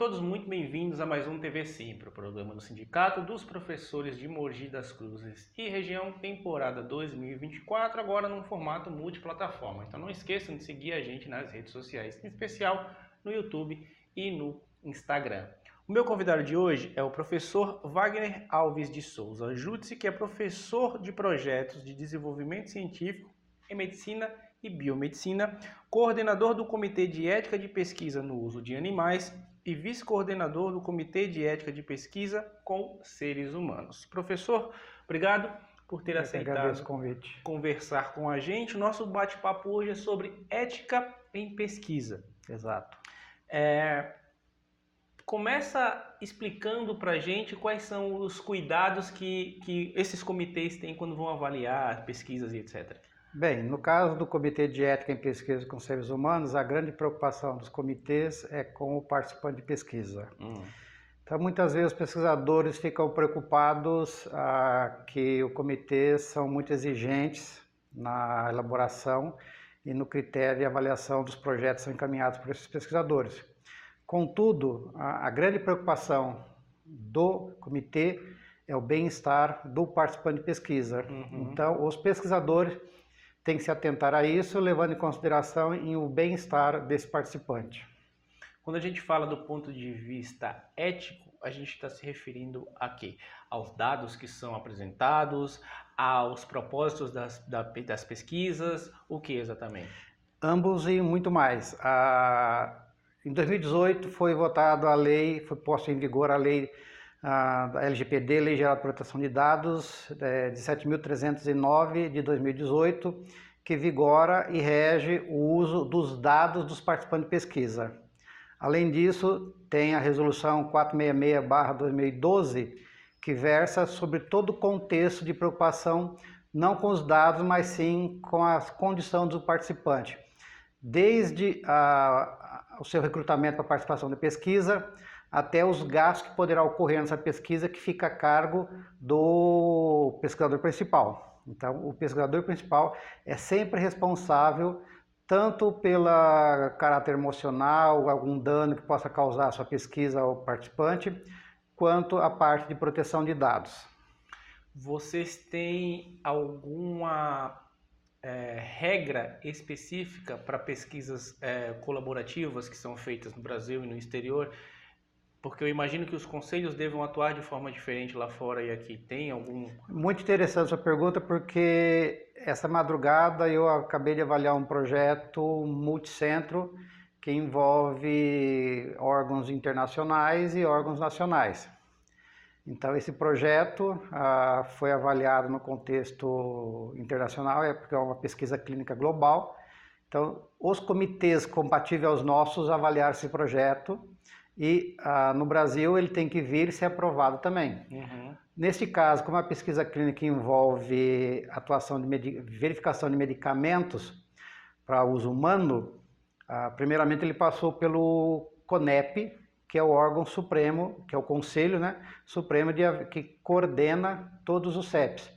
todos muito bem-vindos a mais um TV Sempre, o programa do Sindicato dos Professores de Mogi das Cruzes e Região, temporada 2024, agora num formato multiplataforma. Então não esqueçam de seguir a gente nas redes sociais, em especial no YouTube e no Instagram. O meu convidado de hoje é o professor Wagner Alves de Souza Jutzi, que é professor de projetos de desenvolvimento científico em medicina e biomedicina, coordenador do Comitê de Ética de Pesquisa no Uso de Animais e vice-coordenador do Comitê de Ética de Pesquisa com Seres Humanos. Professor, obrigado por ter aceitado conversar com a gente. O nosso bate-papo hoje é sobre ética em pesquisa. Exato. Começa explicando para a gente quais são os cuidados que esses comitês têm quando vão avaliar pesquisas e etc. Bem, no caso do Comitê de Ética em Pesquisa com Seres Humanos, a grande preocupação dos comitês é com o participante de pesquisa. Então, muitas vezes os pesquisadores ficam preocupados que os comitês são muito exigentes na elaboração e no critério de avaliação dos projetos que são encaminhados por esses pesquisadores. Contudo, a grande preocupação do comitê é o bem-estar do participante de pesquisa. Então, os pesquisadores têm que se atentar a isso, levando em consideração o bem-estar desse participante. Quando a gente fala do ponto de vista ético, a gente está se referindo a quê? Aos dados que são apresentados, aos propósitos das pesquisas, o que exatamente? Ambos e muito mais. Em 2018 foi votada a lei, foi posta em vigor a lei da LGPD, Lei Geral de Proteção de Dados, de 7.309 de 2018, que vigora e rege o uso dos dados dos participantes de pesquisa. Além disso, tem a Resolução 466/2012, que versa sobre todo o contexto de preocupação, não com os dados, mas sim com a condição do participante. Desde o seu recrutamento para a participação da pesquisa, até os gastos que poderá ocorrer nessa pesquisa, que fica a cargo do pesquisador principal. Então, o pesquisador principal é sempre responsável tanto pelo caráter emocional, algum dano que possa causar a sua pesquisa ao participante, quanto a parte de proteção de dados. Vocês têm alguma regra específica para pesquisas colaborativas que são feitas no Brasil e no exterior? Porque eu imagino que os conselhos devam atuar de forma diferente lá fora e aqui. Tem algum... Muito interessante a sua pergunta, porque essa madrugada eu acabei de avaliar um projeto multicentro que envolve órgãos internacionais e órgãos nacionais. Então, esse projeto foi avaliado no contexto internacional, porque é uma pesquisa clínica global. Então, os comitês compatíveis aos nossos avaliaram esse projeto e no Brasil ele tem que vir e ser aprovado também. Neste caso, como a pesquisa clínica envolve verificação de medicamentos para uso humano, primeiramente ele passou pelo CONEP, que é o órgão supremo, que é o Conselho Supremo que coordena todos os CEPs.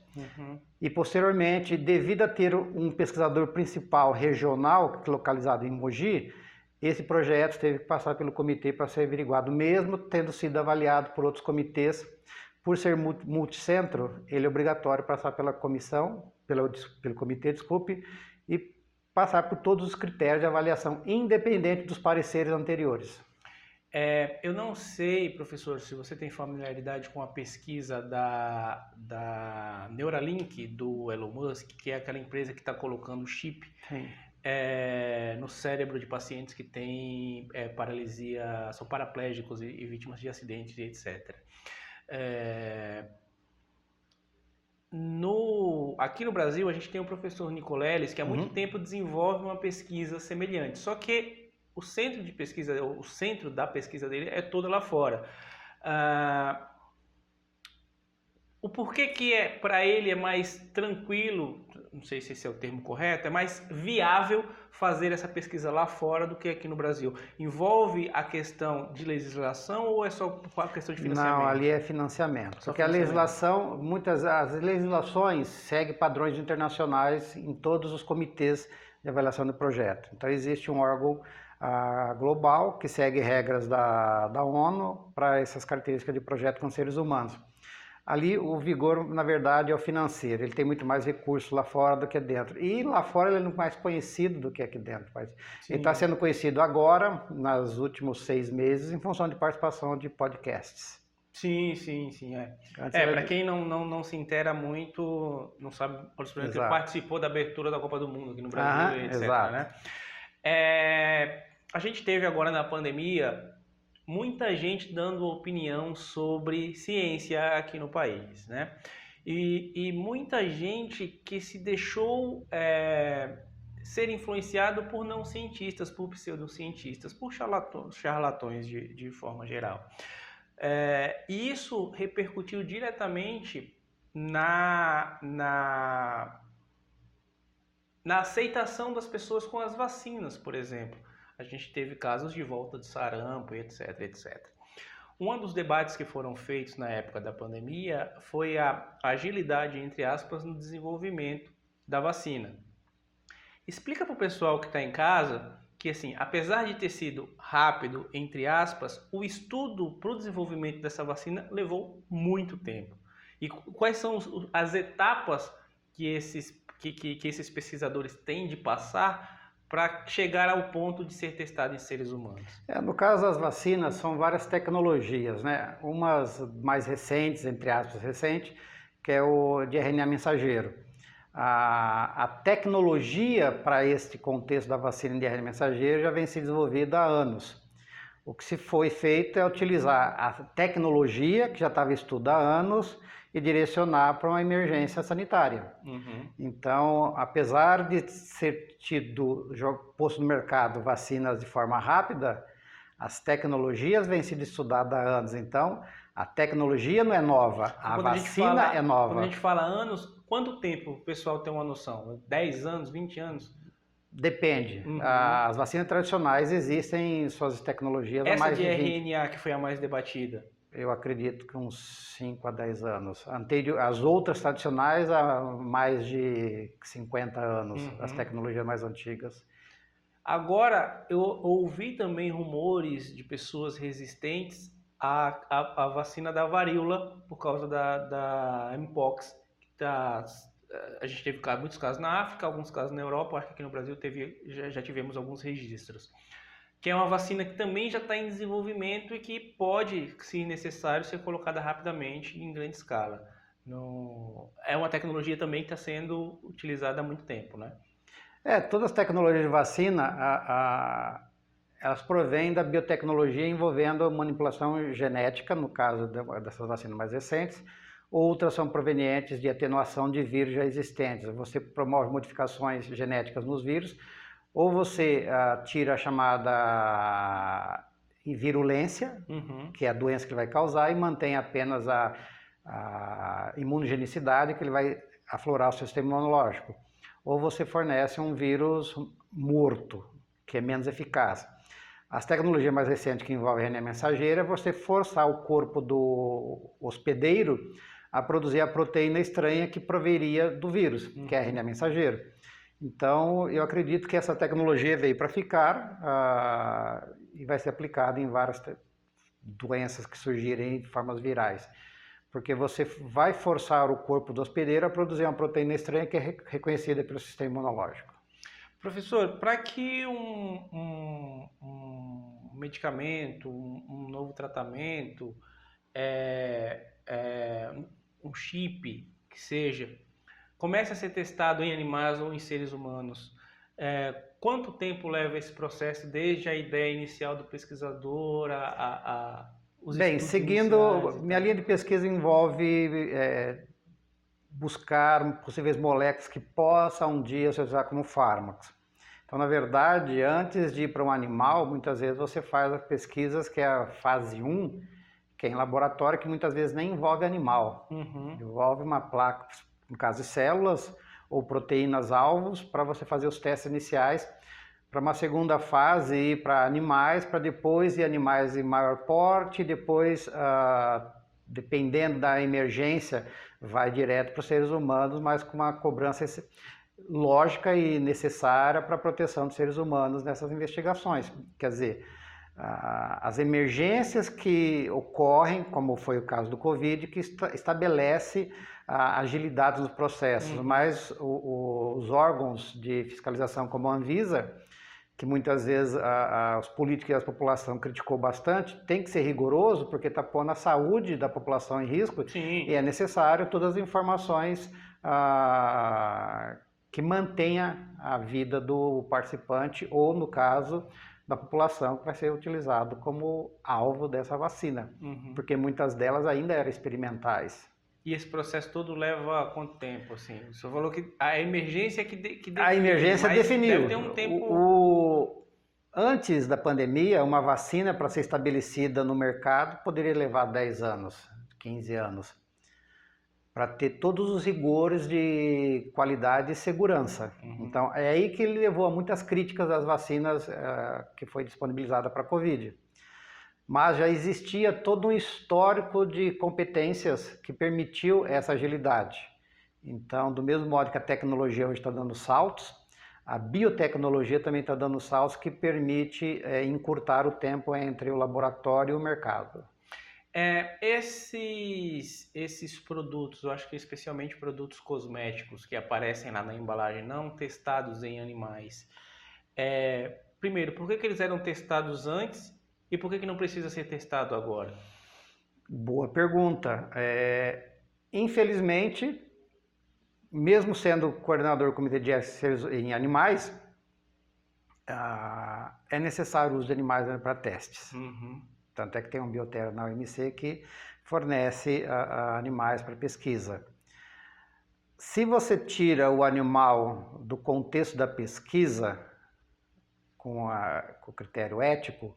E posteriormente, devido a ter um pesquisador principal regional, localizado em Mogi, esse projeto teve que passar pelo comitê para ser averiguado, mesmo tendo sido avaliado por outros comitês. Por ser multicentro, ele é obrigatório passar pela comissão, pelo comitê, e passar por todos os critérios de avaliação, independente dos pareceres anteriores. Eu não sei, professor, se você tem familiaridade com a pesquisa da Neuralink, do Elon Musk, que é aquela empresa que está colocando chip no cérebro de pacientes que têm paralisia, são paraplégicos e vítimas de acidentes, etc. Aqui no Brasil, a gente tem o professor Nicoleles, que há muito tempo desenvolve uma pesquisa semelhante, só que o centro de pesquisa, o centro da pesquisa dele é todo lá fora. O porquê que para ele é mais tranquilo, não sei se esse é o termo correto, é mais viável fazer essa pesquisa lá fora do que aqui no Brasil? Envolve a questão de legislação ou é só a questão de financiamento? Não, ali é financiamento. Porque a legislação, as legislações seguem padrões internacionais em todos os comitês de avaliação do projeto. Então existe um órgão global, que segue regras da ONU para essas características de projeto com seres humanos. Ali o vigor, na verdade, é o financeiro, ele tem muito mais recursos lá fora do que dentro. E lá fora ele é muito mais conhecido do que aqui dentro. Mas ele está sendo conhecido agora, nos últimos 6 meses, em função de participação de podcasts. Sim. Para quem não se inteira muito, não sabe, por exemplo, que participou da abertura da Copa do Mundo aqui no Brasil, etc. Exato. Né? A gente teve agora na pandemia muita gente dando opinião sobre ciência aqui no país, né? E muita gente que se deixou ser influenciado por não cientistas, por pseudocientistas, por charlatões de forma geral. E isso repercutiu diretamente na aceitação das pessoas com as vacinas, por exemplo. A gente teve casos de volta de sarampo, etc, etc. Um dos debates que foram feitos na época da pandemia foi a agilidade, entre aspas, no desenvolvimento da vacina. Explica para o pessoal que está em casa que, assim, apesar de ter sido rápido, entre aspas, o estudo para o desenvolvimento dessa vacina levou muito tempo. E quais são as etapas que esses pesquisadores têm de passar para chegar ao ponto de ser testado em seres humanos? No caso das vacinas, são várias tecnologias, né? Umas mais recentes, entre aspas, recente, que é o de RNA mensageiro. A tecnologia para este contexto da vacina de RNA mensageiro já vem se desenvolvida há anos. O que se foi feito é utilizar a tecnologia, que já estava estudada há anos, e direcionar para uma emergência sanitária. Então, apesar de ser posto no mercado vacinas de forma rápida, as tecnologias vêm sendo estudadas há anos. Então, a tecnologia não é nova, a vacina é nova. Quando a gente fala anos, quanto tempo o pessoal tem uma noção? 10 anos, 20 anos? Depende. As vacinas tradicionais existem suas tecnologias há mais de 20. Essa de RNA que foi a mais debatida? Eu acredito que uns 5 a 10 anos. As outras tradicionais há mais de 50 anos, as tecnologias mais antigas. Agora, eu ouvi também rumores de pessoas resistentes à vacina da varíola por causa da Mpox. A gente teve muitos casos na África, alguns casos na Europa, acho que aqui no Brasil já tivemos alguns registros. Que é uma vacina que também já está em desenvolvimento e que pode, se necessário, ser colocada rapidamente em grande escala. É uma tecnologia também que está sendo utilizada há muito tempo, né? Todas as tecnologias de vacina, elas provêm da biotecnologia envolvendo manipulação genética, no caso dessas vacinas mais recentes. Outras são provenientes de atenuação de vírus já existentes. Você promove modificações genéticas nos vírus, ou você tira a chamada virulência, que é a doença que ele vai causar, e mantém apenas a imunogenicidade, que ele vai aflorar o sistema imunológico. Ou você fornece um vírus morto, que é menos eficaz. As tecnologias mais recentes que envolvem RNA mensageiro é você forçar o corpo do hospedeiro a produzir a proteína estranha que proveria do vírus, que é RNA mensageiro. Então, eu acredito que essa tecnologia veio para ficar e vai ser aplicada em várias doenças que surgirem de formas virais. Porque você vai forçar o corpo do hospedeiro a produzir uma proteína estranha que é reconhecida pelo sistema imunológico. Professor, para que um medicamento, um novo tratamento, um chip, que seja, comece a ser testado em animais ou em seres humanos, quanto tempo leva esse processo desde a ideia inicial do pesquisador os Bem, seguindo, minha linha de pesquisa envolve buscar possíveis moléculas que possam um dia ser usadas como fármacos. Então, na verdade, antes de ir para um animal, muitas vezes você faz as pesquisas, que é a fase 1, que é em laboratório, que muitas vezes nem envolve animal. Envolve uma placa, no caso de células ou proteínas-alvos, para você fazer os testes iniciais, para uma segunda fase ir para animais, para depois ir animais em maior porte, depois, dependendo da emergência, vai direto para os seres humanos, mas com uma cobrança lógica e necessária para a proteção dos seres humanos nessas investigações. Quer dizer, as emergências que ocorrem, como foi o caso do Covid, que estabelece a agilidade dos processos, mas os órgãos de fiscalização como a Anvisa, que muitas vezes os políticos e a população criticou bastante, tem que ser rigoroso porque está pondo a saúde da população em risco. Sim. E é necessário todas as informações que mantenha a vida do participante ou, no caso, da população que vai ser utilizado como alvo dessa vacina, porque muitas delas ainda eram experimentais. E esse processo todo leva quanto tempo, assim? O senhor falou que a emergência que definiu. A emergência definiu. Deve ter um tempo... Antes da pandemia, uma vacina para ser estabelecida no mercado poderia levar 10 anos, 15 anos, para ter todos os rigores de qualidade e segurança. Então, é aí que ele levou a muitas críticas às vacinas que foi disponibilizada para a Covid. Mas já existia todo um histórico de competências que permitiu essa agilidade. Então, do mesmo modo que a tecnologia hoje está dando saltos, a biotecnologia também está dando saltos que permite encurtar o tempo entre o laboratório e o mercado. Esses produtos, eu acho que especialmente produtos cosméticos que aparecem lá na embalagem, não testados em animais. Primeiro, por que eles eram testados antes? E por que não precisa ser testado agora? Boa pergunta. Infelizmente, mesmo sendo coordenador do Comitê de Ética em Animais, é necessário o uso de animais para testes. Tanto é que tem um biotério na OMC que fornece animais para pesquisa. Se você tira o animal do contexto da pesquisa, com o critério ético,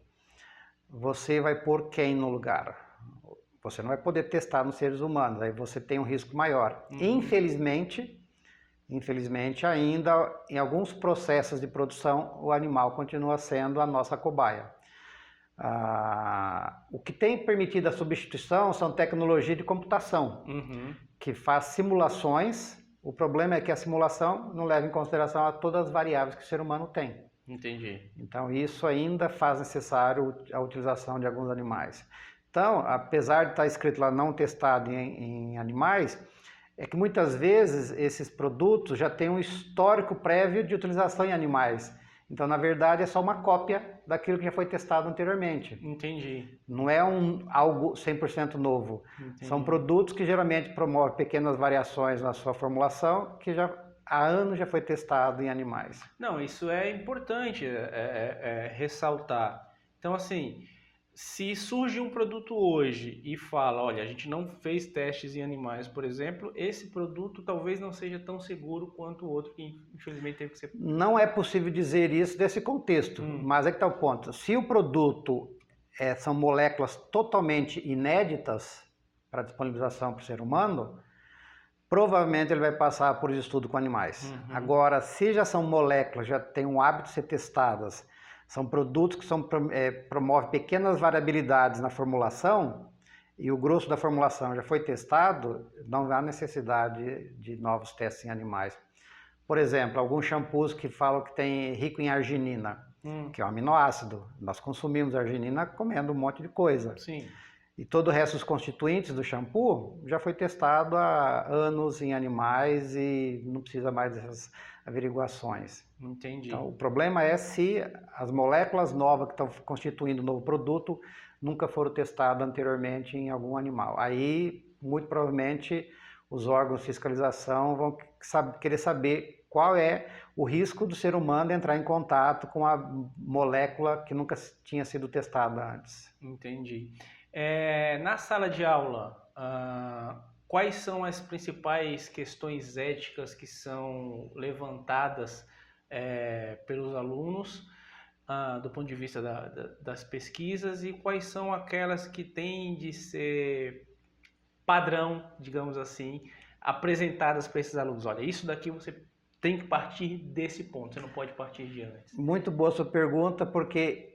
você vai pôr quem no lugar? Você não vai poder testar nos seres humanos, aí você tem um risco maior. Infelizmente, ainda em alguns processos de produção, o animal continua sendo a nossa cobaia. O que tem permitido a substituição são tecnologias de computação, que faz simulações. O problema é que a simulação não leva em consideração a todas as variáveis que o ser humano tem. Entendi. Então, isso ainda faz necessário a utilização de alguns animais. Então, apesar de estar escrito lá não testado em animais, é que muitas vezes esses produtos já têm um histórico prévio de utilização em animais. Então, na verdade, é só uma cópia daquilo que já foi testado anteriormente. Entendi. Não é algo 100% novo. Entendi. São produtos que geralmente promovem pequenas variações na sua formulação, que já há anos já foi testado em animais. Não, isso é importante ressaltar. Então, assim, se surge um produto hoje e fala, olha, a gente não fez testes em animais, por exemplo, esse produto talvez não seja tão seguro quanto o outro que infelizmente teve que ser... Não é possível dizer isso desse contexto, mas é que está o ponto. Se o produto são moléculas totalmente inéditas para disponibilização para o ser humano, provavelmente ele vai passar por estudo com animais. Agora, se já são moléculas, já tem um hábito de ser testadas, são produtos que promovem pequenas variabilidades na formulação, e o grosso da formulação já foi testado, não há necessidade de novos testes em animais. Por exemplo, alguns shampoos que falam que tem rico em arginina, que é um aminoácido. Nós consumimos arginina comendo um monte de coisa. Sim. E todo o resto dos constituintes do shampoo já foi testado há anos em animais e não precisa mais dessas averiguações. Entendi. Então, o problema é se as moléculas novas que estão constituindo o novo produto nunca foram testadas anteriormente em algum animal. Aí, muito provavelmente, os órgãos de fiscalização vão querer saber qual é o risco do ser humano entrar em contato com a molécula que nunca tinha sido testada antes. Entendi. Na sala de aula, quais são as principais questões éticas que são levantadas pelos alunos do ponto de vista das pesquisas e quais são aquelas que têm de ser padrão, digamos assim, apresentadas para esses alunos? Olha, isso daqui você tem que partir desse ponto, você não pode partir de antes. Muito boa sua pergunta, porque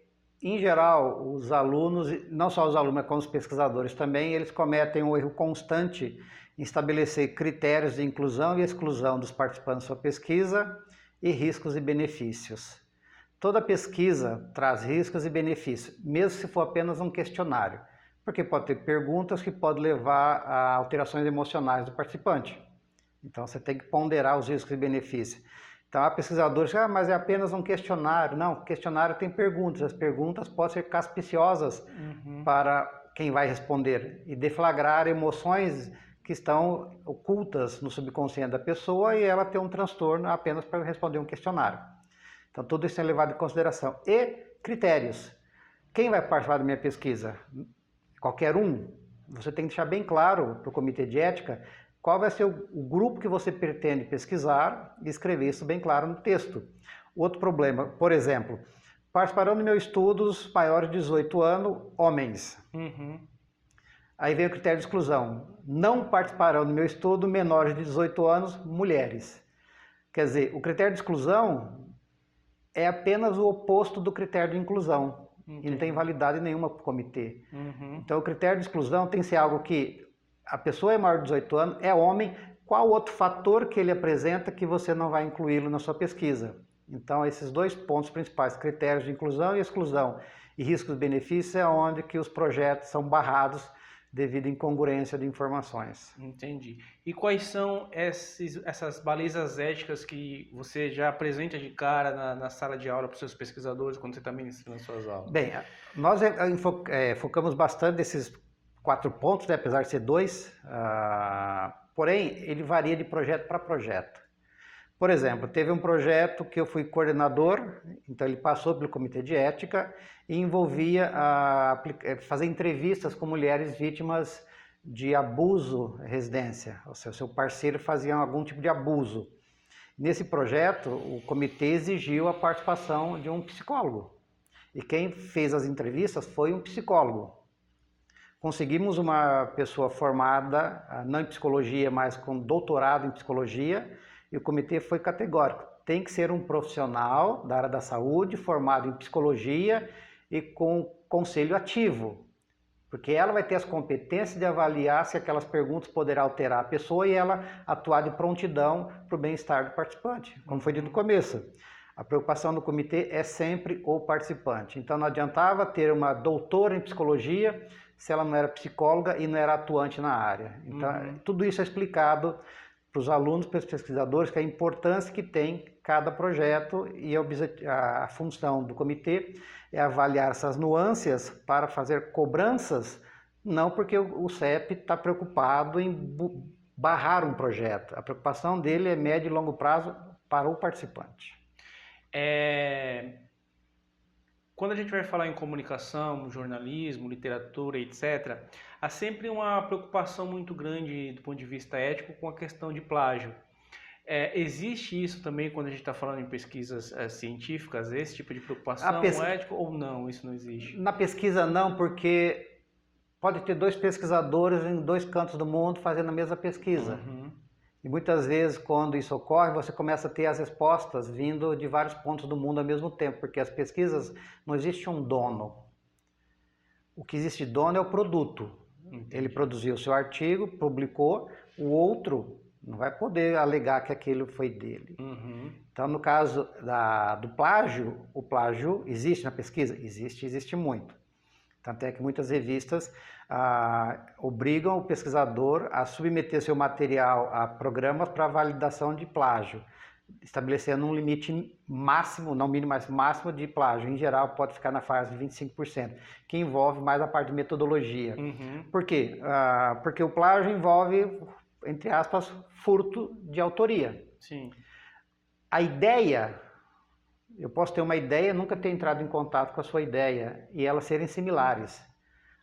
em geral, os alunos, não só os alunos, mas como os pesquisadores também, eles cometem um erro constante estabelecer critérios de inclusão e exclusão dos participantes da sua pesquisa e riscos e benefícios. Toda pesquisa traz riscos e benefícios, mesmo se for apenas um questionário, porque pode ter perguntas que podem levar a alterações emocionais do participante. Então você tem que ponderar os riscos e benefícios. Então há pesquisadores que mas é apenas um questionário. Não, o questionário tem perguntas, as perguntas podem ser caspiciosas para quem vai responder e deflagrar emoções que estão ocultas no subconsciente da pessoa e ela ter um transtorno apenas para responder um questionário. Então tudo isso é levado em consideração. E critérios. Quem vai participar da minha pesquisa? Qualquer um. Você tem que deixar bem claro para o comitê de ética qual vai ser o grupo que você pretende pesquisar e escrever isso bem claro no texto. Outro problema, por exemplo, participarão do meu estudo os maiores de 18 anos, homens. Aí vem o critério de exclusão. Não participarão do meu estudo menores de 18 anos, mulheres. Quer dizer, o critério de exclusão é apenas o oposto do critério de inclusão. E não tem validade nenhuma para o comitê. Então o critério de exclusão tem que ser algo que a pessoa é maior de 18 anos, é homem, qual outro fator que ele apresenta que você não vai incluí-lo na sua pesquisa? Então esses dois pontos principais, critérios de inclusão e exclusão e riscos e benefícios, é onde que os projetos são barrados devido à incongruência de informações. Entendi. E quais são essas balizas éticas que você já apresenta de cara na sala de aula para os seus pesquisadores quando você está ministrando suas aulas? Bem, nós focamos bastante nesses 4 pontos, né, apesar de ser 2, porém ele varia de projeto para projeto. Por exemplo, teve um projeto que eu fui coordenador, então ele passou pelo comitê de ética e envolvia fazer entrevistas com mulheres vítimas de abuso em residência, ou seja, seu parceiro fazia algum tipo de abuso. Nesse projeto, o comitê exigiu a participação de um psicólogo e quem fez as entrevistas foi um psicólogo. Conseguimos uma pessoa formada, não em psicologia, mas com doutorado em psicologia, e o comitê foi categórico. Tem que ser um profissional da área da saúde, formado em psicologia e com conselho ativo, porque ela vai ter as competências de avaliar se aquelas perguntas poderão alterar a pessoa e ela atuar de prontidão para o bem-estar do participante, como foi dito no começo. A preocupação do comitê é sempre o participante. Então não adiantava ter uma doutora em psicologia se ela não era psicóloga e não era atuante na área. Então tudo isso é explicado para os alunos, para os pesquisadores, que a importância que tem cada projeto e a função do comitê é avaliar essas nuances para fazer cobranças, não porque o CEP está preocupado em barrar um projeto. A preocupação dele é médio e longo prazo para o participante. Quando a gente vai falar em comunicação, jornalismo, literatura, etc., há sempre uma preocupação muito grande do ponto de vista ético com a questão de plágio. Existe isso também quando a gente está falando em pesquisas científicas, esse tipo de preocupação ética ou não? Isso não existe? Na pesquisa não, porque pode ter 2 pesquisadores em 2 cantos do mundo fazendo a mesma pesquisa. E muitas vezes, quando isso ocorre, você começa a ter as respostas vindo de vários pontos do mundo ao mesmo tempo, porque as pesquisas, não existe um dono. O que existe dono é o produto. Ele produziu o seu artigo, publicou, o outro não vai poder alegar que aquilo foi dele. Então, no caso do plágio, o plágio existe na pesquisa? Existe muito. Tanto é que muitas revistas obrigam o pesquisador a submeter seu material a programas para validação de plágio, estabelecendo um limite máximo, não mínimo, mas máximo de plágio. Em geral, pode ficar na fase de 25%, que envolve mais a parte de metodologia. Por quê? Porque o plágio envolve, entre aspas, furto de autoria. Sim. A ideia, eu posso ter uma ideia, nunca ter entrado em contato com a sua ideia e elas serem similares.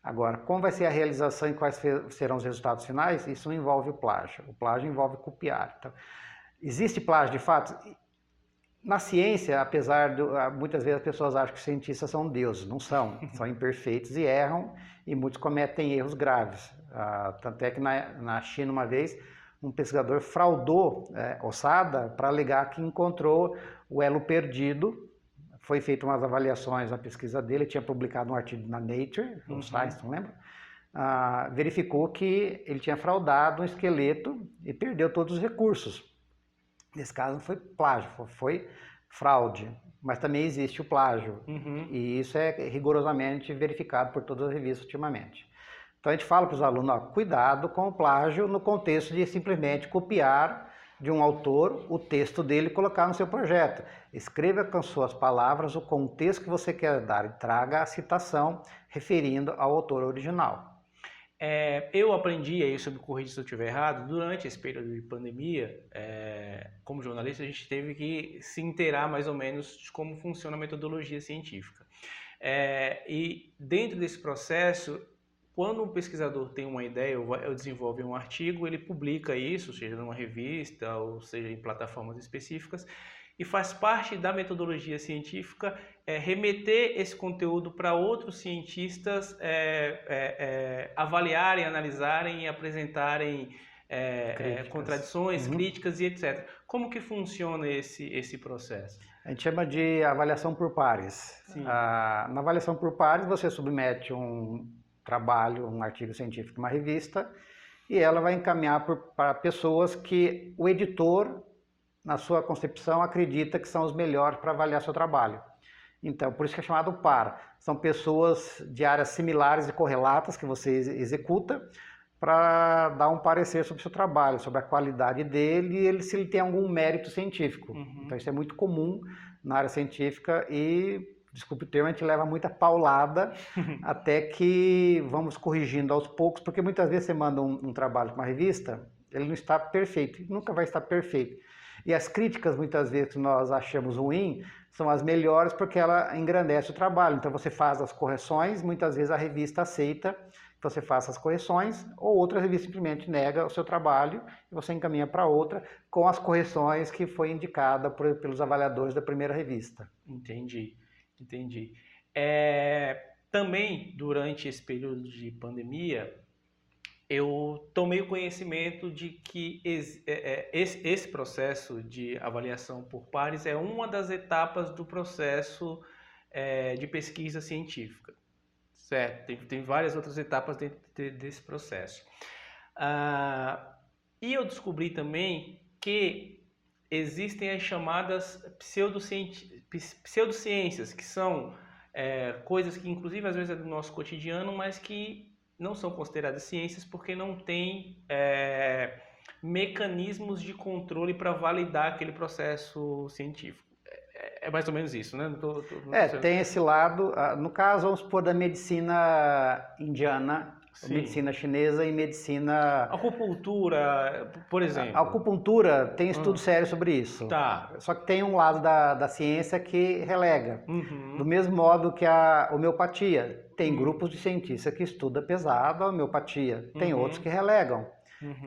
Agora, como vai ser a realização e quais serão os resultados finais, isso não envolve o plágio. O plágio envolve copiar. Então, existe plágio de fato? Na ciência, apesar de muitas vezes as pessoas acham que os cientistas são deuses, não são. São imperfeitos e erram, e muitos cometem erros graves. Tanto é que na China, uma vez, um pesquisador fraudou ossada para alegar que encontrou o elo perdido. Foi feita umas avaliações na pesquisa dele, tinha publicado um artigo na Nature, no Science, não lembro? verificou que ele tinha fraudado um esqueleto e perdeu todos os recursos. Nesse caso não foi plágio, foi fraude, mas também existe o plágio, e isso é rigorosamente verificado por todas as revistas ultimamente. Então a gente fala para os alunos, ó, cuidado com o plágio no contexto de simplesmente copiar de um autor o texto dele e colocar no seu projeto. Escreva com suas palavras o contexto que você quer dar e traga a citação referindo ao autor original. Eu aprendi, aí sobre corrigir se eu estiver errado, durante esse período de pandemia, como jornalista, a gente teve que se inteirar mais ou menos de como funciona a metodologia científica. E dentro desse processo, quando um pesquisador tem uma ideia ou desenvolve um artigo, ele publica isso, seja numa revista ou seja em plataformas específicas, e faz parte da metodologia científica remeter esse conteúdo para outros cientistas avaliarem, analisarem e apresentarem contradições, críticas e etc. Como que funciona esse processo? A gente chama de avaliação por pares. Na avaliação por pares, você submete um trabalho, um artigo científico em uma revista, e ela vai encaminhar para pessoas que o editor, na sua concepção, acredita que são os melhores para avaliar seu trabalho. Então, por isso que é chamado par. São pessoas de áreas similares e correlatas que você executa para dar um parecer sobre o seu trabalho, sobre a qualidade dele e se ele tem algum mérito científico. Então, isso é muito comum na área científica e, desculpe o termo, a gente leva muita paulada até que vamos corrigindo aos poucos, porque muitas vezes você manda um trabalho para uma revista, ele não está perfeito, nunca vai estar perfeito. E as críticas, muitas vezes, que nós achamos ruim, são as melhores porque ela engrandece o trabalho. Então você faz as correções, muitas vezes a revista aceita que você faça as correções, ou outra revista simplesmente nega o seu trabalho e você encaminha para outra com as correções que foi indicada pelos avaliadores da primeira revista. Entendi. Também, durante esse período de pandemia, eu tomei o conhecimento de que esse processo de avaliação por pares é uma das etapas do processo de pesquisa científica, certo? Tem várias outras etapas dentro desse processo. E eu descobri também que existem as chamadas pseudociências, que são coisas que, inclusive, às vezes é do nosso cotidiano, mas que não são consideradas ciências porque não tem mecanismos de controle para validar aquele processo científico. É mais ou menos isso, né? Tem esse lado. No caso, vamos supor, da medicina indiana, medicina chinesa e medicina... Acupuntura, por exemplo. A acupuntura tem estudo sério sobre isso. Tá. Só que tem um lado da ciência que relega. Do mesmo modo que a homeopatia. Tem grupos de cientistas que estudam pesado a homeopatia. Tem outros que relegam.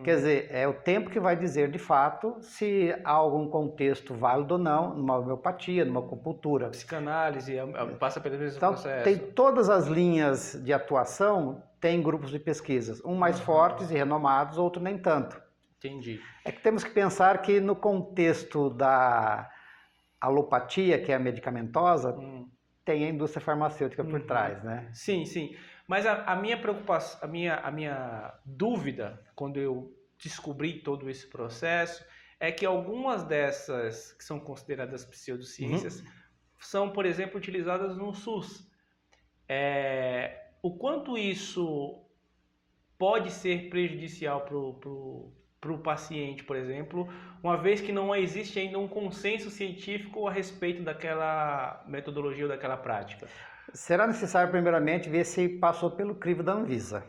Quer dizer, é o tempo que vai dizer de fato se há algum contexto válido ou não numa homeopatia, numa acupuntura. Psicanálise passa pelo mesmo então, processo. Tem todas as linhas de atuação, tem grupos de pesquisas, mais fortes e renomados, outro nem tanto. Entendi. É que temos que pensar que no contexto da alopatia, que é a medicamentosa, tem a indústria farmacêutica por trás, né? Sim. Mas a minha preocupação, a minha dúvida, quando eu descobri todo esse processo, é que algumas dessas que são consideradas pseudociências são, por exemplo, utilizadas no SUS. O quanto isso pode ser prejudicial para o paciente, por exemplo, uma vez que não existe ainda um consenso científico a respeito daquela metodologia ou daquela prática? Será necessário, primeiramente, ver se passou pelo crivo da Anvisa.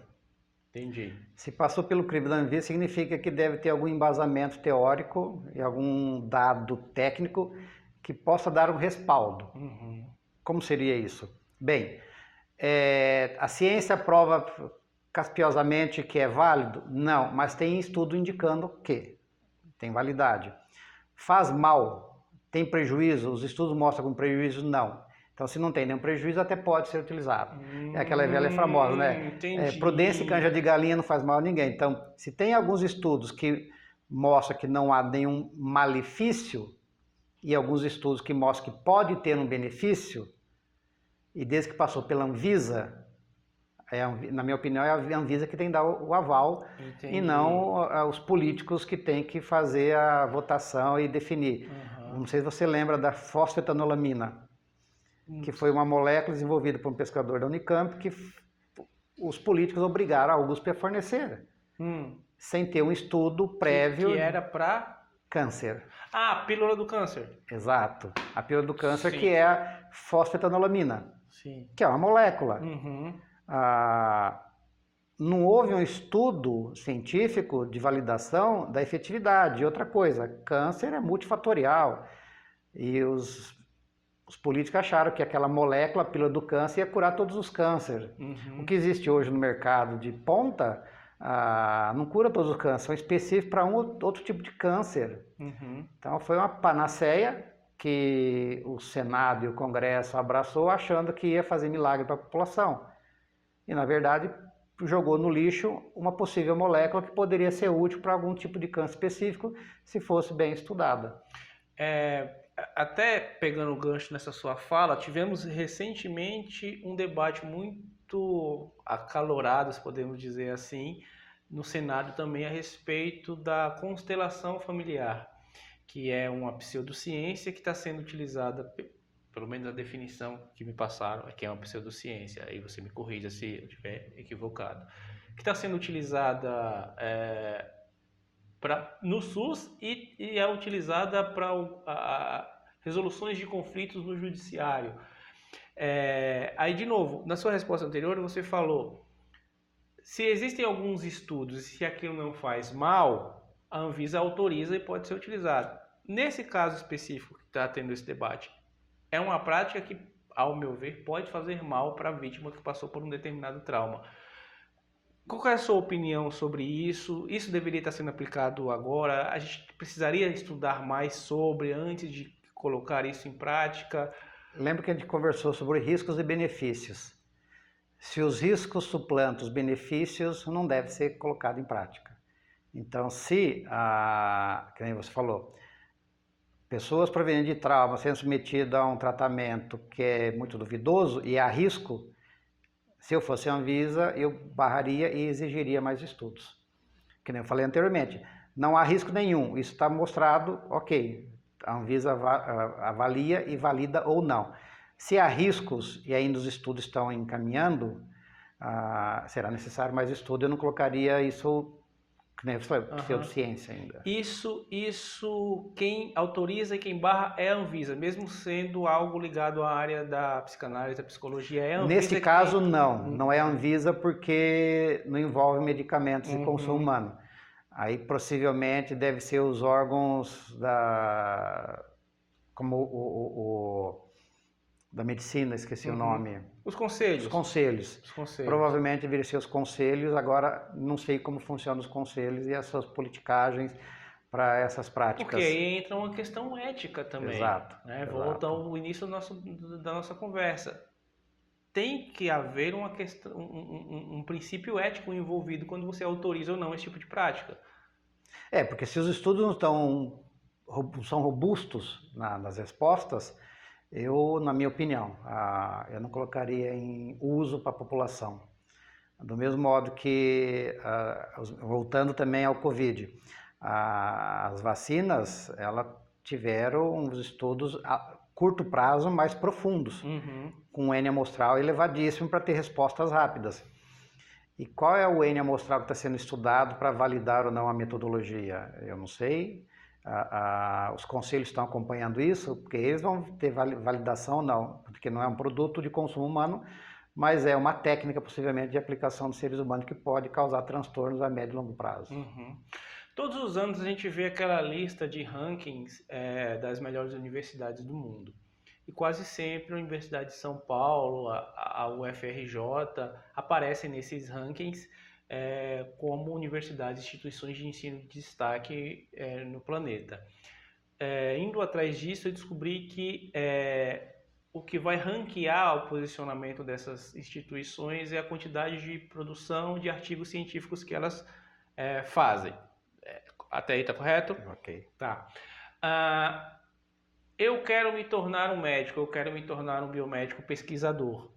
Entendi. Se passou pelo crivo da Anvisa, significa que deve ter algum embasamento teórico e algum dado técnico que possa dar um respaldo. Como seria isso? Bem, a ciência prova caspiosamente que é válido? Não, mas tem estudo indicando que tem validade. Faz mal? Tem prejuízo? Os estudos mostram com prejuízo? Não. Então, se não tem nenhum prejuízo, até pode ser utilizado. É aquela velha famosa, né? Prudência e canja de galinha não faz mal a ninguém. Então, se tem alguns estudos que mostram que não há nenhum malefício e alguns estudos que mostram que pode ter um benefício, e desde que passou pela Anvisa, Na minha opinião, é a Anvisa que tem que dar o aval. Entendi. E não os políticos que têm que fazer a votação e definir. Não sei se você lembra da fosfetanolamina, que foi uma molécula desenvolvida por um pesquisador da Unicamp que os políticos obrigaram a USP a fornecer, sem ter um estudo prévio. Que era para câncer. Ah, a pílula do câncer. Exato. A pílula do câncer, Sim. que é a fosfetanolamina, Sim. que é uma molécula. Uhum. Não houve um estudo científico de validação da efetividade. E outra coisa, câncer é multifatorial. E os políticos acharam que aquela molécula, a pílula do câncer, ia curar todos os cânceres. Uhum. O que existe hoje no mercado de ponta não cura todos os cânceres, são específicos para outro tipo de câncer. Uhum. Então foi uma panaceia que o Senado e o Congresso abraçou achando que ia fazer milagre para a população. E na verdade jogou no lixo uma possível molécula que poderia ser útil para algum tipo de câncer específico se fosse bem estudada. Até pegando o gancho nessa sua fala, tivemos recentemente um debate muito acalorado, se podemos dizer assim, no Senado também a respeito da constelação familiar, que é uma pseudociência que está sendo utilizada, pelo menos a definição que me passaram é que é uma pseudociência, aí você me corrija se eu estiver equivocado, que está sendo utilizada no SUS e é utilizada para resoluções de conflitos no judiciário. Aí, de novo, na sua resposta anterior, você falou, se existem alguns estudos e se aquilo não faz mal, a Anvisa autoriza e pode ser utilizado. Nesse caso específico que está tendo esse debate, é uma prática que, ao meu ver, pode fazer mal para a vítima que passou por um determinado trauma. Qual é a sua opinião sobre isso? Isso deveria estar sendo aplicado agora? A gente precisaria estudar mais sobre antes de colocar isso em prática? Lembra que a gente conversou sobre riscos e benefícios. Se os riscos suplantam os benefícios, não deve ser colocado em prática. Então, se, que nem você falou, pessoas provenientes de trauma sendo submetidas a um tratamento que é muito duvidoso e há risco, se eu fosse a Anvisa, eu barraria e exigiria mais estudos. Que nem eu falei anteriormente, não há risco nenhum, isso está mostrado, ok, a Anvisa avalia e valida ou não. Se há riscos e ainda os estudos estão encaminhando, será necessário mais estudo, eu não colocaria isso, que nem eu falei, pseudociência ainda. Isso quem autoriza e quem barra é a Anvisa, mesmo sendo algo ligado à área da psicanálise, da psicologia, é a Anvisa. Nesse caso, não é a Anvisa porque não envolve medicamentos de consumo humano. Aí possivelmente deve ser os órgãos como da medicina, esqueci o nome. Os conselhos. Os conselhos. Provavelmente deveriam ser os conselhos, agora não sei como funcionam os conselhos e as suas politicagens para essas práticas. Porque aí entra uma questão ética também. Exato. Né? Volta ao início da nossa conversa. Tem que haver uma questão, um princípio ético envolvido quando você autoriza ou não esse tipo de prática. Porque se os estudos não são robustos nas respostas, na minha opinião, eu não colocaria em uso para a população. Do mesmo modo que, voltando também ao Covid, as vacinas, elas tiveram uns estudos a curto prazo mais profundos, com N amostral elevadíssimo para ter respostas rápidas. E qual é o N amostral que está sendo estudado para validar ou não a metodologia? Eu não sei. Os conselhos estão acompanhando isso, porque eles vão ter validação ou não, porque não é um produto de consumo humano, mas é uma técnica possivelmente de aplicação dos seres humanos que pode causar transtornos a médio e longo prazo. Todos os anos a gente vê aquela lista de rankings das melhores universidades do mundo. E quase sempre a Universidade de São Paulo, a UFRJ, aparecem nesses rankings como universidades e instituições de ensino de destaque no planeta. Indo atrás disso, eu descobri que o que vai ranquear o posicionamento dessas instituições é a quantidade de produção de artigos científicos que elas fazem. Até aí está correto? Ok. Tá. Eu quero me tornar um médico, eu quero me tornar um biomédico pesquisador.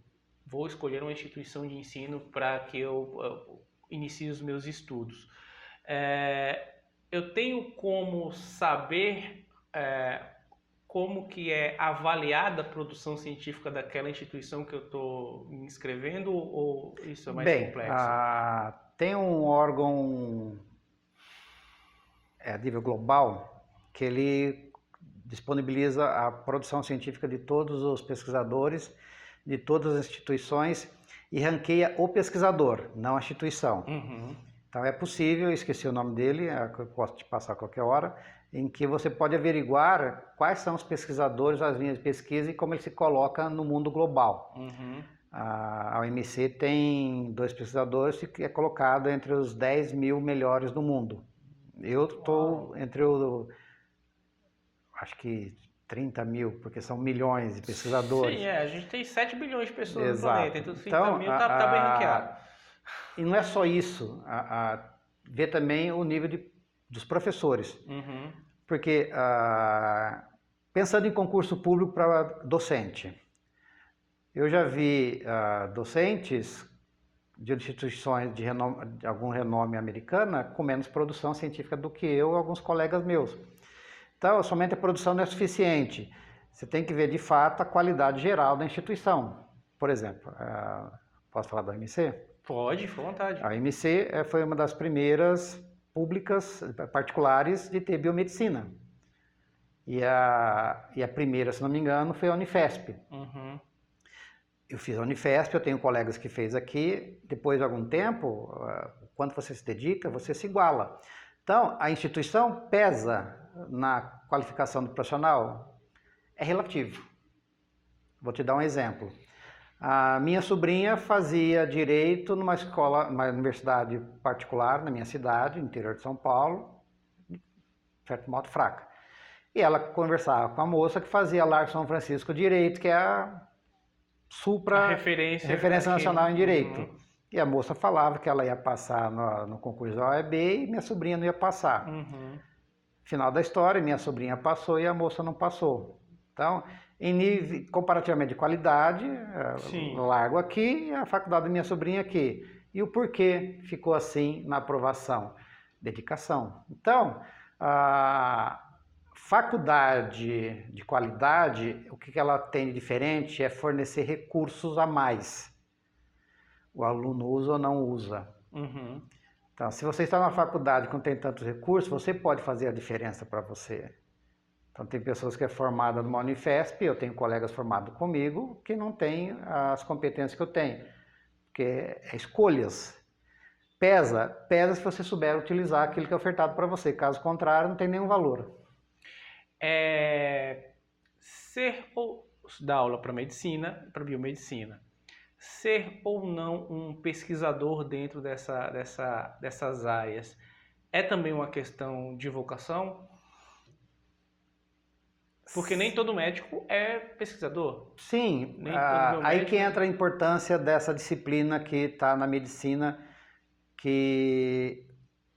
vou escolher uma instituição de ensino para que eu inicie os meus estudos. Eu tenho como saber como que é avaliada a produção científica daquela instituição que eu estou me inscrevendo, ou isso é mais complexo? Tem um órgão a nível global que ele disponibiliza a produção científica de todos os pesquisadores, de todas as instituições, e ranqueia o pesquisador, não a instituição. Uhum. Então é possível, esqueci o nome dele, eu posso te passar a qualquer hora, em que você pode averiguar quais são os pesquisadores, as linhas de pesquisa e como ele se coloca no mundo global. Uhum. A OMC tem 2 pesquisadores que é colocado entre os 10 mil melhores do mundo. Eu estou entre acho que 30 mil, porque são milhões de pesquisadores. Sim, a gente tem 7 bilhões de pessoas no Exato. planeta, então 30 Então, mil tá bem ranqueado. E não é só isso, ver também o nível dos professores. Uhum. Porque, pensando em concurso público para docente, eu já vi docentes de instituições de algum renome americana com menos produção científica do que eu e alguns colegas meus. Então, somente a produção não é suficiente. Você tem que ver, de fato, a qualidade geral da instituição. Por exemplo, posso falar da OMC? Pode, fica à vontade. A OMC foi uma das primeiras públicas, particulares, de ter biomedicina. E a primeira, se não me engano, foi a Unifesp. Uhum. Eu fiz a Unifesp, eu tenho colegas que fez aqui. Depois de algum tempo, quando você se dedica, você se iguala. Então, a instituição pesa na qualificação do profissional? É relativo. Vou te dar um exemplo. A minha sobrinha fazia direito numa escola, uma universidade particular na minha cidade, no interior de São Paulo, de certo modo fraca. E ela conversava com a moça que fazia lá em São Francisco Direito, que é a referência nacional em Direito. Uhum. E a moça falava que ela ia passar no concurso da OAB e minha sobrinha não ia passar. Uhum. Final da história, minha sobrinha passou e a moça não passou. Então, em nível comparativamente de qualidade, largo aqui e a faculdade da minha sobrinha aqui. E o porquê ficou assim na aprovação? Dedicação. Então, a faculdade de qualidade, o que ela tem de diferente é fornecer recursos a mais. O aluno usa ou não usa. Uhum. Então, se você está na faculdade que não tem tantos recursos, você pode fazer a diferença para você. Então, tem pessoas que é formada numa Unifesp, eu tenho colegas formados comigo que não têm as competências que eu tenho, porque é escolhas. Pesa se você souber utilizar aquilo que é ofertado para você, caso contrário, não tem nenhum valor. Dar aula para medicina, para biomedicina, ser ou não um pesquisador dentro dessas áreas é também uma questão de vocação? Porque nem todo médico é pesquisador. Sim, aí que entra a importância dessa disciplina que está na medicina, que,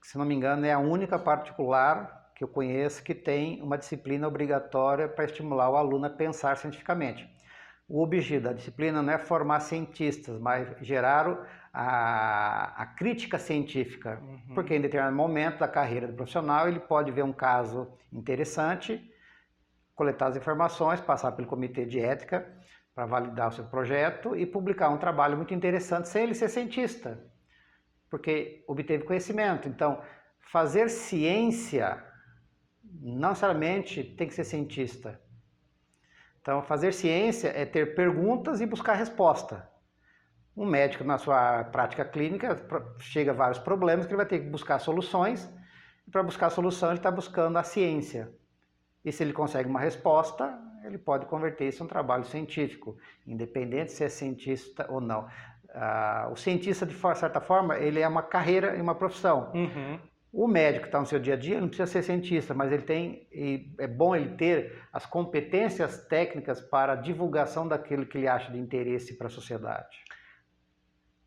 se não me engano, é a única particular que eu conheço que tem uma disciplina obrigatória para estimular o aluno a pensar cientificamente. O objetivo da disciplina não é formar cientistas, mas gerar a crítica científica, porque em determinado momento da carreira do profissional ele pode ver um caso interessante, coletar as informações, passar pelo comitê de ética para validar o seu projeto e publicar um trabalho muito interessante sem ele ser cientista, porque obteve conhecimento. Então, fazer ciência não necessariamente tem que ser cientista. Então, fazer ciência é ter perguntas e buscar resposta. Um médico, na sua prática clínica, chega a vários problemas que ele vai ter que buscar soluções, e para buscar a solução ele está buscando a ciência. E se ele consegue uma resposta, ele pode converter isso em um trabalho científico, independente se é cientista ou não. O cientista, de certa forma, ele é uma carreira e uma profissão. Uhum. O médico que está no seu dia a dia não precisa ser cientista, mas é bom ele ter as competências técnicas para a divulgação daquilo que ele acha de interesse para a sociedade.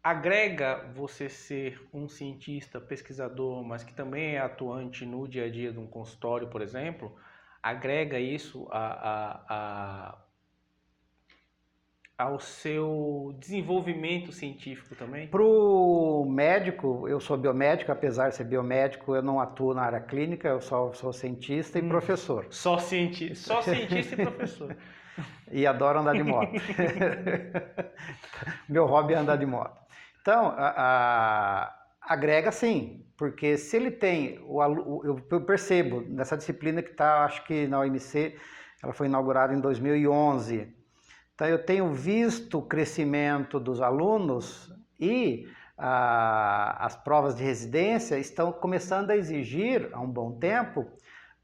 Agrega você ser um cientista, pesquisador, mas que também é atuante no dia a dia de um consultório, por exemplo, agrega isso ao seu desenvolvimento científico também? Para o médico, eu sou biomédico, apesar de ser biomédico, eu não atuo na área clínica, eu só sou cientista e professor. Só cientista e professor. E adoro andar de moto. Meu hobby é andar de moto. Então, agrega sim, porque se ele tem, eu percebo nessa disciplina que está, acho que na OMC, ela foi inaugurada em 2011. Então, eu tenho visto o crescimento dos alunos e as provas de residência estão começando a exigir, há um bom tempo,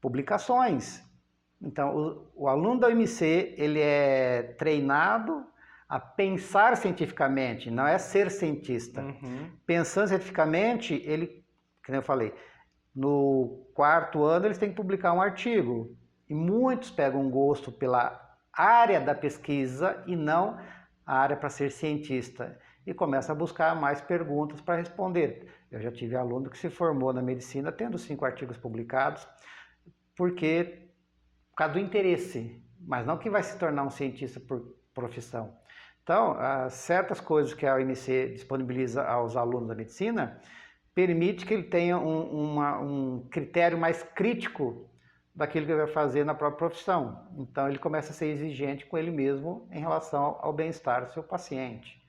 publicações. Então, o aluno da OMC, ele é treinado a pensar cientificamente, não é ser cientista. Pensando cientificamente, ele, como eu falei, no 4º ano eles têm que publicar um artigo. E muitos pegam um gosto pela área da pesquisa e não a área para ser cientista. E começam a buscar mais perguntas para responder. Eu já tive aluno que se formou na medicina tendo 5 artigos publicados, por causa do interesse, mas não que vai se tornar um cientista por profissão. Então, certas coisas que a OMC disponibiliza aos alunos da medicina permite que ele tenha um critério mais crítico daquilo que ele vai fazer na própria profissão. Então, ele começa a ser exigente com ele mesmo em relação ao bem-estar do seu paciente.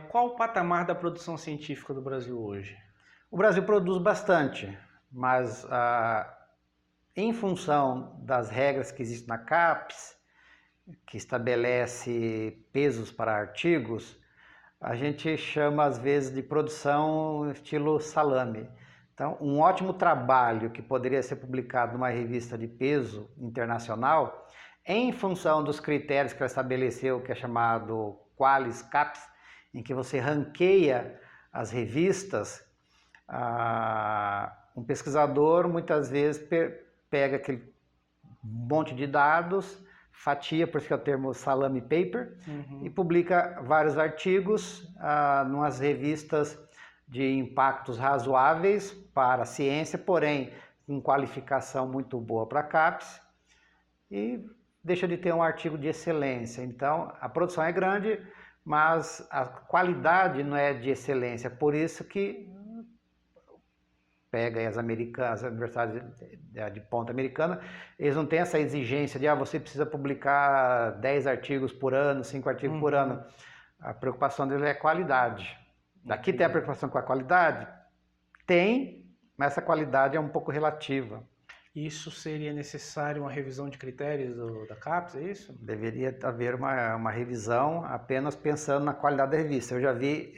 Qual o patamar da produção científica do Brasil hoje? O Brasil produz bastante, mas em função das regras que existem na CAPES, que estabelece pesos para artigos, a gente chama às vezes de produção estilo salame. Então, um ótimo trabalho que poderia ser publicado numa revista de peso internacional, em função dos critérios que ela estabeleceu, que é chamado Qualis CAPES, em que você ranqueia as revistas, um pesquisador muitas vezes pega aquele monte de dados, fatia, por isso que é o termo salami paper, e publica vários artigos numas revistas de impactos razoáveis para a ciência, porém com qualificação muito boa para a CAPES, e deixa de ter um artigo de excelência. Então, a produção é grande, mas a qualidade não é de excelência, por isso que pega aí as americanas, as universidades de ponta americana, eles não têm essa exigência de você precisa publicar 10 artigos por ano, 5 artigos por ano. A preocupação deles é a qualidade. Daqui tem a preocupação com a qualidade? Tem, mas essa qualidade é um pouco relativa. Isso seria necessário uma revisão de critérios da CAPES, é isso? Deveria haver uma revisão apenas pensando na qualidade da revista. Eu já vi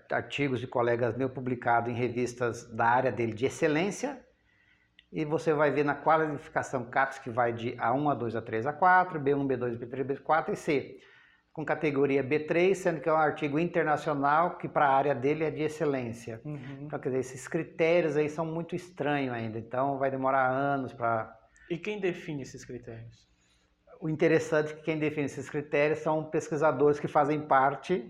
artigos de colegas meus publicados em revistas da área dele de excelência, e você vai ver na qualificação CAPES que vai de A1, A2, A3, A4, B1, B2, B3, B4 e C, com categoria B3, sendo que é um artigo internacional que para a área dele é de excelência. Então, quer dizer, esses critérios aí são muito estranhos ainda, então vai demorar anos para... E quem define esses critérios? O interessante é que quem define esses critérios são pesquisadores que fazem parte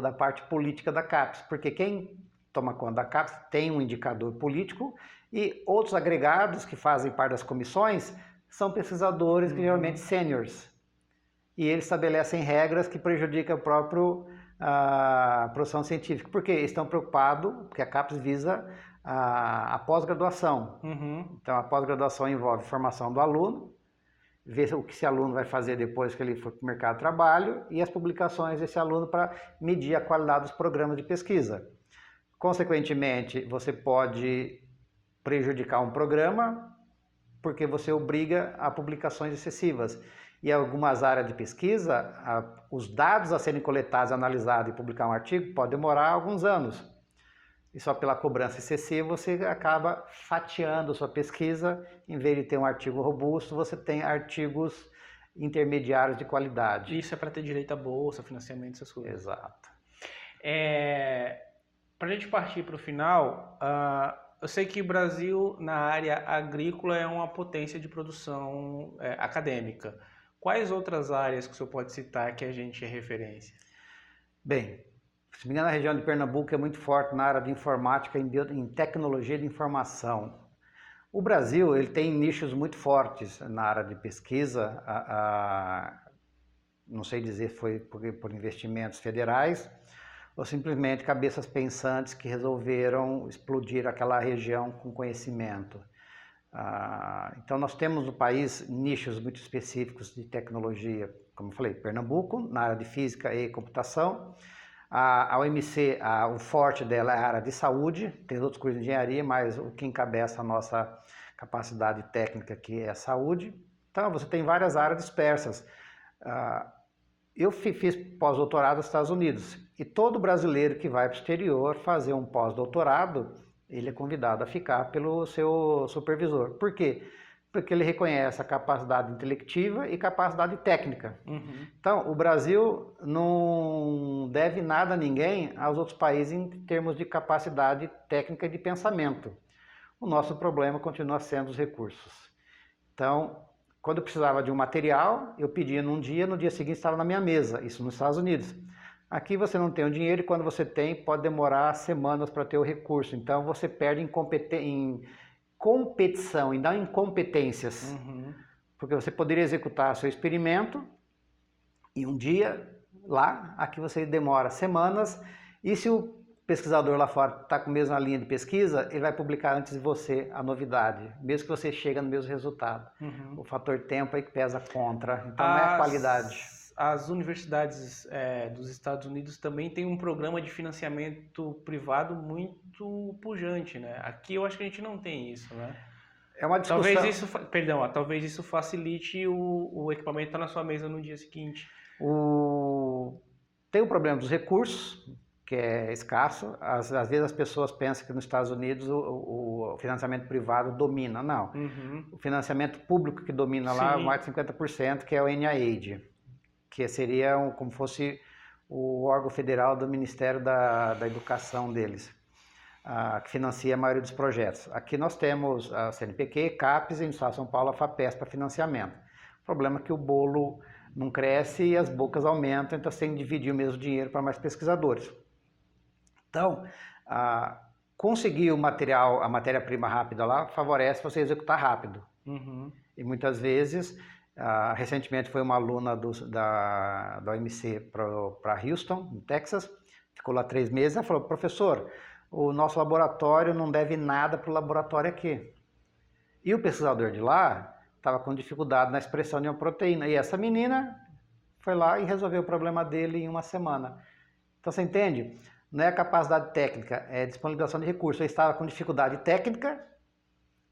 da parte política da CAPES, porque quem toma conta da CAPES tem um indicador político e outros agregados que fazem parte das comissões são pesquisadores que geralmente sêniores. E eles estabelecem regras que prejudicam a produção científica. Por quê? Eles estão preocupados, porque a CAPES visa a pós-graduação. Então, a pós-graduação envolve formação do aluno, ver o que esse aluno vai fazer depois que ele for para o mercado de trabalho e as publicações desse aluno para medir a qualidade dos programas de pesquisa. Consequentemente, você pode prejudicar um programa porque você obriga a publicações excessivas. E em algumas áreas de pesquisa, os dados a serem coletados, analisados e publicar um artigo pode demorar alguns anos. E só pela cobrança excessiva você acaba fatiando a sua pesquisa. Em vez de ter um artigo robusto, você tem artigos intermediários de qualidade. Isso é para ter direito à bolsa, financiamento, essas coisas. Exato. Para a gente partir para o final, eu sei que o Brasil, na área agrícola, é uma potência de produção acadêmica. Quais outras áreas que o senhor pode citar que a gente é referência? Bem, se me engano, a região de Pernambuco é muito forte na área de informática, em tecnologia de informação. O Brasil ele tem nichos muito fortes na área de pesquisa. não sei dizer se foi por investimentos federais ou simplesmente cabeças pensantes que resolveram explodir aquela região com conhecimento. Então nós temos no país nichos muito específicos de tecnologia, como eu falei, Pernambuco, na área de física e computação. A OMC, o forte dela é a área de saúde, tem outros cursos de engenharia, mas o que encabeça a nossa capacidade técnica aqui é a saúde. Então você tem várias áreas dispersas. Eu fiz pós-doutorado nos Estados Unidos e todo brasileiro que vai para o exterior fazer um pós-doutorado, ele é convidado a ficar pelo seu supervisor. Por quê? Porque ele reconhece a capacidade intelectiva e capacidade técnica. Uhum. Então, o Brasil não deve nada a ninguém aos outros países em termos de capacidade técnica e de pensamento. O nosso problema continua sendo os recursos. Então, quando eu precisava de um material, eu pedia num dia, no dia seguinte estava na minha mesa, isso nos Estados Unidos. Aqui você não tem o dinheiro e quando você tem, pode demorar semanas para ter o recurso. Então, você perde em competição e não em competências. Uhum. Porque você poderia executar seu experimento em um dia lá, aqui você demora semanas, e se o pesquisador lá fora está com a mesma linha de pesquisa, ele vai publicar antes de você a novidade, mesmo que você chegue no mesmo resultado. Uhum. O fator tempo aí que pesa contra, então não é a qualidade. As universidades dos Estados Unidos também têm um programa de financiamento privado muito pujante, né? Aqui eu acho que a gente não tem isso, né? É uma discussão. Talvez isso facilite o equipamento estar na sua mesa no dia seguinte. Tem o problema dos recursos, que é escasso. Às vezes as pessoas pensam que nos Estados Unidos o financiamento privado domina. Não. Uhum. O financiamento público que domina lá é mais de 50%, que é o NIH, que seria como fosse o órgão federal do Ministério da Educação deles, que financia a maioria dos projetos. Aqui nós temos a CNPq, CAPES e no Estado de São Paulo a FAPES para financiamento. O problema é que o bolo não cresce e as bocas aumentam, então você tem que dividir o mesmo dinheiro para mais pesquisadores. Então, conseguir o material, a matéria-prima rápida lá, favorece você executar rápido. Uhum. E muitas vezes, recentemente foi uma aluna da OMC para Houston, no Texas, ficou lá 3 meses, ela falou, professor, o nosso laboratório não deve nada para o laboratório aqui. E o pesquisador de lá estava com dificuldade na expressão de uma proteína. E essa menina foi lá e resolveu o problema dele em uma semana. Então você entende? Não é a capacidade técnica, é a disponibilização de recursos. Ele estava com dificuldade técnica,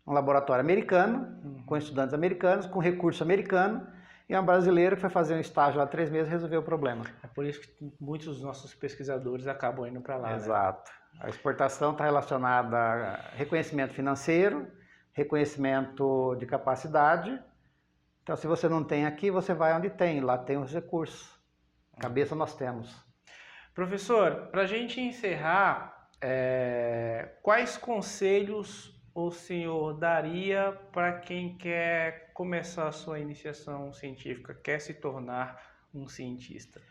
um laboratório americano, com estudantes americanos, com recurso americano, e um brasileiro que foi fazer um estágio lá 3 meses e resolveu o problema. É por isso que muitos dos nossos pesquisadores acabam indo para lá. Exato. Né? A exportação está relacionada a reconhecimento financeiro, reconhecimento de capacidade. Então, se você não tem aqui, você vai onde tem, lá tem os recursos. Cabeça nós temos. Professor, para a gente encerrar, quais conselhos o senhor daria para quem quer começar a sua iniciação científica, quer se tornar um cientista?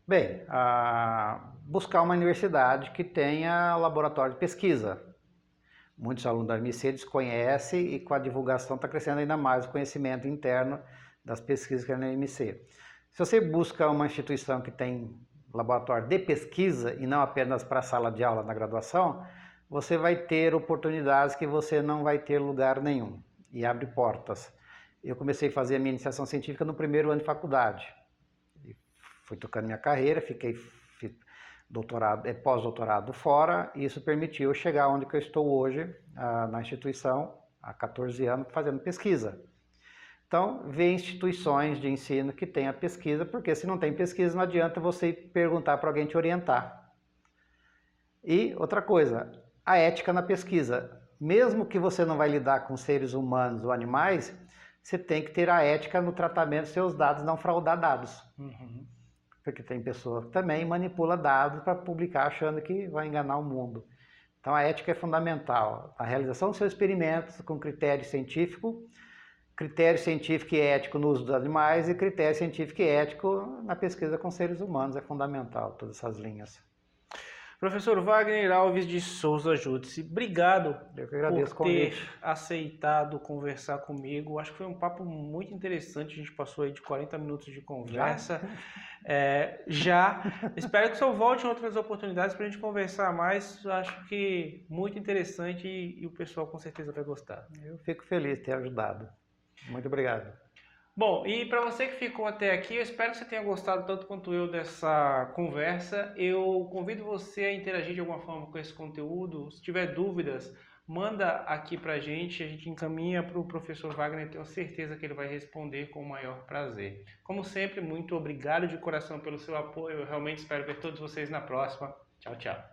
Bem, buscar uma universidade que tenha laboratório de pesquisa. Muitos alunos da UMC desconhecem e com a divulgação está crescendo ainda mais o conhecimento interno das pesquisas que é na UMC. Se você busca uma instituição que tem laboratório de pesquisa e não apenas para a sala de aula na graduação, você vai ter oportunidades que você não vai ter lugar nenhum e abre portas. Eu comecei a fazer a minha iniciação científica no primeiro ano de faculdade. Fui tocando minha carreira, fiz pós-doutorado fora e isso permitiu eu chegar onde que eu estou hoje, na instituição, há 14 anos, fazendo pesquisa. Então, ver instituições de ensino que tenha pesquisa, porque se não tem pesquisa, não adianta você perguntar para alguém te orientar. E outra coisa, a ética na pesquisa. Mesmo que você não vai lidar com seres humanos ou animais, você tem que ter a ética no tratamento dos seus dados, não fraudar dados. Uhum. Porque tem pessoa que também manipula dados para publicar achando que vai enganar o mundo. Então a ética é fundamental. A realização dos seus experimentos com critério científico e ético no uso dos animais e critério científico e ético na pesquisa com seres humanos é fundamental, todas essas linhas. Professor Wagner Alves de Souza Júdice, obrigado Eu que agradeço por o ter convite. aceitado conversar comigo. Acho que foi um papo muito interessante, a gente passou aí de 40 minutos de conversa. Já. Espero que o senhor volte em outras oportunidades para a gente conversar mais. Acho que muito interessante e o pessoal com certeza vai gostar. Eu fico feliz de ter ajudado. Muito obrigado. Bom, e para você que ficou até aqui, eu espero que você tenha gostado tanto quanto eu dessa conversa. Eu convido você a interagir de alguma forma com esse conteúdo. Se tiver dúvidas, manda aqui para a gente encaminha para o professor Wagner, tenho certeza que ele vai responder com o maior prazer. Como sempre, muito obrigado de coração pelo seu apoio. Eu realmente espero ver todos vocês na próxima. Tchau, tchau.